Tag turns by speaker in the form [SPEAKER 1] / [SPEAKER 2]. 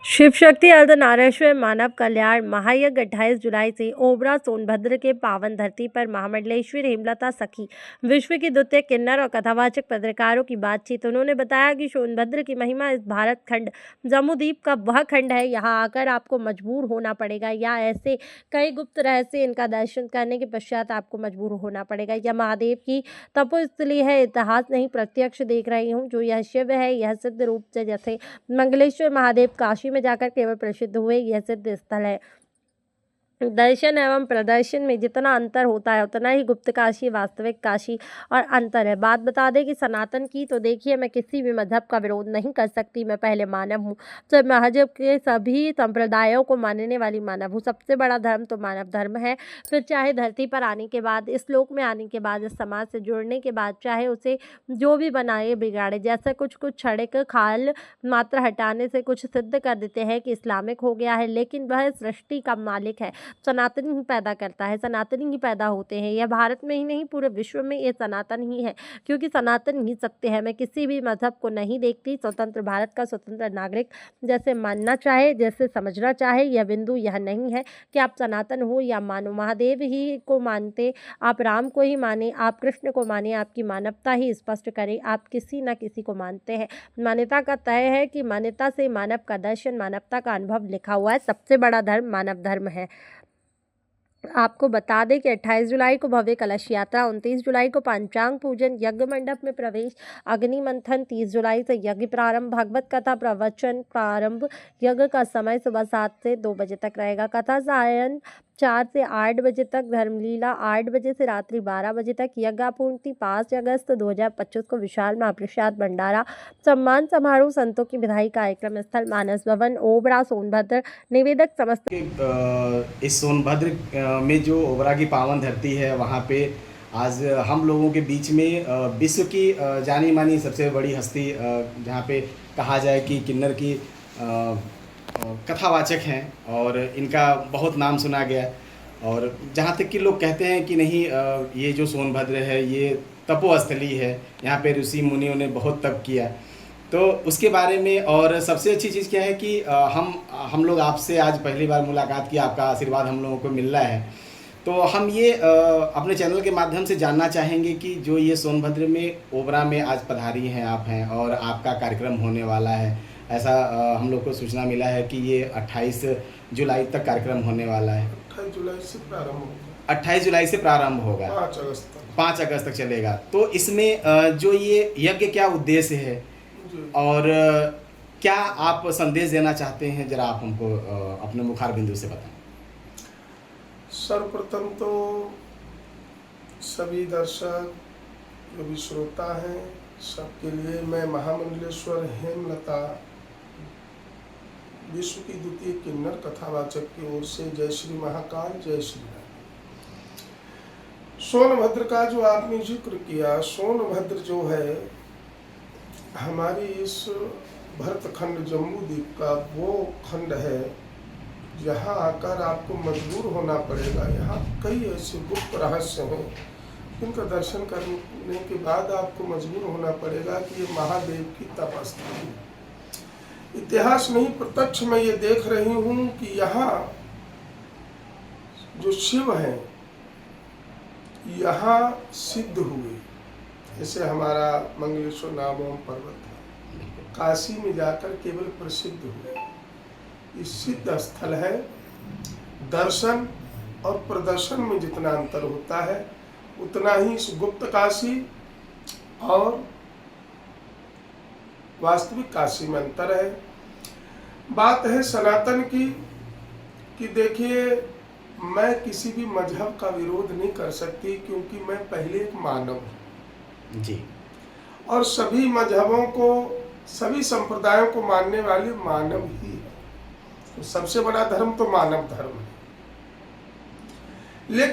[SPEAKER 1] शिव शक्ति अर्धनारीश्वर मानव कल्याण महायज्ञ 28 जुलाई से ओबरा सोनभद्र के पावन धरती पर महामंडलेश्वरी हेमलता सखी विश्व की द्वितीय किन्नर और कथावाचक पत्रकारों की बातचीत। उन्होंने बताया कि सोनभद्र की महिमा इस भारत खंड जम्मूद्वीप का वह खंड है, यहाँ आकर आपको मजबूर होना पड़ेगा या ऐसे कई गुप्त रहस्य इनका दर्शन करने के पश्चात आपको मजबूर होना पड़ेगा। यह महादेव की तपोस्थली है, इतिहास नहीं प्रत्यक्ष देख रही हूँ। जो यह शिव है यह सिद्ध रूप से जैसे मंगलेश्वर महादेव काशी में जाकर केवल प्रसिद्ध हुए, यह सिद्ध स्थल है। दर्शन एवं प्रदर्शन में जितना अंतर होता है उतना ही गुप्त काशी वास्तविक काशी और अंतर है। बात बता दें कि सनातन की तो देखिए, मैं किसी भी मजहब का विरोध नहीं कर सकती। मैं पहले मानव हूँ, तो मजहब के सभी संप्रदायों को मानने वाली मानव हूँ। सबसे बड़ा धर्म तो मानव धर्म है। फिर चाहे धरती पर आने के बाद, इस लोक में आने के बाद, इस समाज से जुड़ने के बाद, चाहे उसे जो भी बनाए बिगाड़े, जैसे कुछ क्षणिक खाल मात्र हटाने से कुछ सिद्ध कर देते हैं कि इस्लामिक हो गया है, लेकिन वह सृष्टि का मालिक है। सनातन ही पैदा करता है, सनातन ही पैदा होते हैं। यह भारत में ही नहीं पूरे विश्व में ये सनातन ही है, क्योंकि सनातन ही सत्य है। मैं किसी भी मजहब को नहीं देखती। स्वतंत्र भारत का स्वतंत्र नागरिक जैसे मानना चाहे, जैसे समझना चाहे, यह बिंदु यह नहीं है कि आप सनातन हो या मानो। महादेव ही को मानते, आप राम को ही माने, आप कृष्ण को माने, आपकी मानवता ही स्पष्ट करे आप किसी न किसी को मानते हैं। मान्यता का तय है कि मान्यता से मानव का दर्शन, मानवता का अनुभव लिखा हुआ है। सबसे बड़ा धर्म मानव धर्म है। आपको बता दें कि 28 जुलाई को भव्य कलश यात्रा, 29 जुलाई को पंचांग पूजन, यज्ञ मंडप में प्रवेश, अग्नि मंथन, 30 जुलाई से यज्ञ प्रारंभ, भागवत कथा प्रवचन प्रारंभ। यज्ञ का समय सुबह 7 से 2 बजे तक रहेगा। कथा सायं 4 से 8 बजे तक, धर्मलीला 8 बजे से रात्रि 12 बजे तक। यज्ञापूर्ति 5 अगस्त 2025 को विशाल महाप्रसाद भंडारा, सम्मान समारोह, संतों की विदाई कार्यक्रम स्थल मानस भवन, ओबरा सोनभद्र। निवेदक समस्त
[SPEAKER 2] इस सोनभद्र में जो ओबरा की पावन धरती है, वहाँ पे आज हम लोगों के बीच में विश्व की जानी मानी सबसे बड़ी हस्ती, जहाँ पे कहा जाए कि किन्नर की कथावाचक हैं और इनका बहुत नाम सुना गया। और जहाँ तक कि लोग कहते हैं कि नहीं, ये जो सोनभद्र है ये तपोस्थली है, यहाँ पे ऋषि मुनियों ने बहुत तप किया। तो उसके बारे में, और सबसे अच्छी चीज़ क्या है कि हम लोग आपसे आज पहली बार मुलाकात की, आपका आशीर्वाद हम लोगों को मिल रहा है। तो हम ये अपने चैनल के माध्यम से जानना चाहेंगे कि जो ये सोनभद्र में ओबरा में आज पधारी हैं आप हैं और आपका कार्यक्रम होने वाला है, ऐसा हम लोग को सूचना मिला है कि ये 28 जुलाई तक कार्यक्रम होने वाला है।
[SPEAKER 3] 28 जुलाई से प्रारंभ होगा।
[SPEAKER 2] 28 जुलाई से प्रारंभ होगा, 5 अगस्त तक चलेगा। तो इसमें जो ये यज्ञ क्या उद्देश्य है और क्या आप संदेश देना चाहते हैं, जरा आप हमको अपने मुखार बिंदु से बताएं।
[SPEAKER 3] सर्वप्रथम तो सभी दर्शक जो भी श्रोता हैं सबके लिए मैं महामंडलेश्वर हेमलता विश्व की द्वितीय किन्नर कथावाचक की ओर से जय श्री महाकाल, जय श्री राम। सोनभद्र का जो आपने जिक्र किया, सोनभद्र जो है हमारी इस भरतखंड जम्मूद्वीप का वो खंड है जहाँ आकर आपको मजबूर होना पड़ेगा। यहाँ कई ऐसे गुप्त रहस्य हैं जिनका दर्शन करने के बाद आपको मजबूर होना पड़ेगा कि ये महादेव की तपस्थली है। इतिहास नहीं प्रत्यक्ष मैं ये देख रही हूँ कि यहाँ जो शिव हैं यहाँ सिद्ध हुए। जैसे हमारा मंगलेश्वर नामों पर्वत है, काशी में जाकर केवल प्रसिद्ध हुए। ये सिद्ध स्थल है। दर्शन और प्रदर्शन में जितना अंतर होता है उतना ही इस गुप्त काशी और वास्तविक काशी में अंतर है। बात है सनातन की कि देखिए, मैं किसी भी मजहब का विरोध नहीं कर सकती क्योंकि मैं पहले एक मानव हूँ
[SPEAKER 2] जी, और
[SPEAKER 3] सभी मजहबों को, सभी संप्रदायों को मानने वाले मानव ही है। तो सबसे बड़ा धर्म तो मानव धर्म है। लेकिन